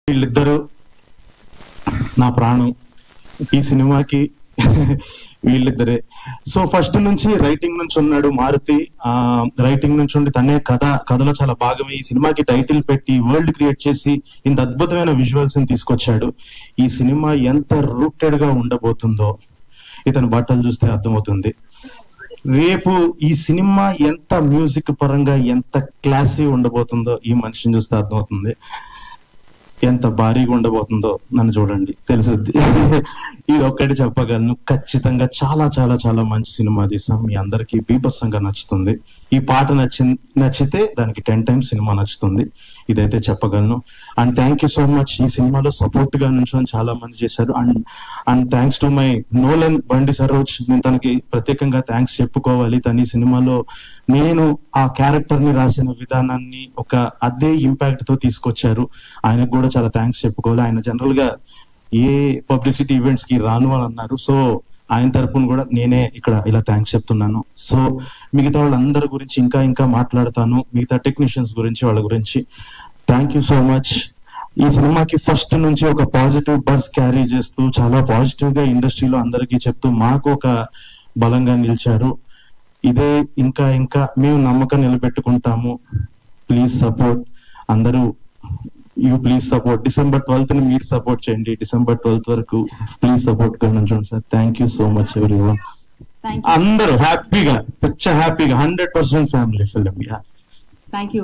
వీళ్ళిద్దరు నా ప్రాణం ఈ సినిమాకి. వీళ్ళిద్దరే. సో ఫస్ట్ నుంచి రైటింగ్ నుంచి ఉన్నాడు మారుతి. రైటింగ్ నుంచి ఉండి తనే కథలో చాలా భాగమే. ఈ సినిమాకి టైటిల్ పెట్టి వరల్డ్ క్రియేట్ చేసి ఇంత అద్భుతమైన విజువల్స్ ని తీసుకొచ్చాడు. ఈ సినిమా ఎంత రూటెడ్ గా ఉండబోతుందో ఇతని బట్టలు చూస్తే అర్థమవుతుంది. రేపు ఈ సినిమా ఎంత మ్యూజిక్ పరంగా ఎంత క్లాసీ ఉండబోతుందో ఈ మనిషిని చూస్తే అర్థమవుతుంది. ఎంత భారీగా ఉండబోతుందో నన్ను చూడండి తెలుసుద్ది. ఇది ఒక్కటి చెప్పగలను, ఖచ్చితంగా చాలా చాలా చాలా మంచి సినిమా తీసాం. మీ అందరికి బీభత్సంగా నచ్చుతుంది. ఈ పాట నచ్చితే దానికి 10 times సినిమా నచ్చుతుంది. ఇదైతే చెప్పగలను. And thank you so much. ఈ సినిమాలో సపోర్ట్ గా నుంచొని చాలా మంది చేశారు. And thanks to my Nolan బండి సరోజ్. నేను తనకి ప్రత్యేకంగా థ్యాంక్స్ చెప్పుకోవాలి. తన ఈ సినిమాలో నేను ఆ క్యారెక్టర్ ని రాసిన విధానాన్ని ఒక అదే ఇంపాక్ట్ తో తీసుకొచ్చారు. ఆయనకు కూడా చాలా థ్యాంక్స్ చెప్పుకోవాలి. ఆయన జనరల్ గా ఏ పబ్లిసిటీ ఈవెంట్స్ కి రాను అని అన్నారు. సో ఆయన తరపున కూడా నేనే ఇక్కడ ఇలా థ్యాంక్స్ చెప్తున్నాను. సో మిగతా వాళ్ళందరి గురించి ఇంకా ఇంకా మాట్లాడతాను, మిగతా టెక్నీషియన్స్ గురించి, వాళ్ళ గురించి. Thank you so much. ఈ సినిమాకి ఫస్ట్ నుంచి ఒక పాజిటివ్ బస్ క్యారీ చేస్తూ చాలా పాజిటివ్ గా ఇండస్ట్రీలో అందరికీ చెప్తూ మాకు ఒక బలంగా నిలిచారు. ఇదే ఇంకా ఇంకా మేము నమ్మకం నిలబెట్టుకుంటాము. ప్లీజ్ సపోర్ట్ అందరూ. Please support. December 12th ని మీరు సపోర్ట్ చేయండి. December 12th వరకు ప్లీజ్ సపోర్ట్ గా ఉంచండి sir. Thank you so much everyone. అందరూ హ్యాపీగా 100% ఫ్యామిలీ ఫిల్మ్. Thank you.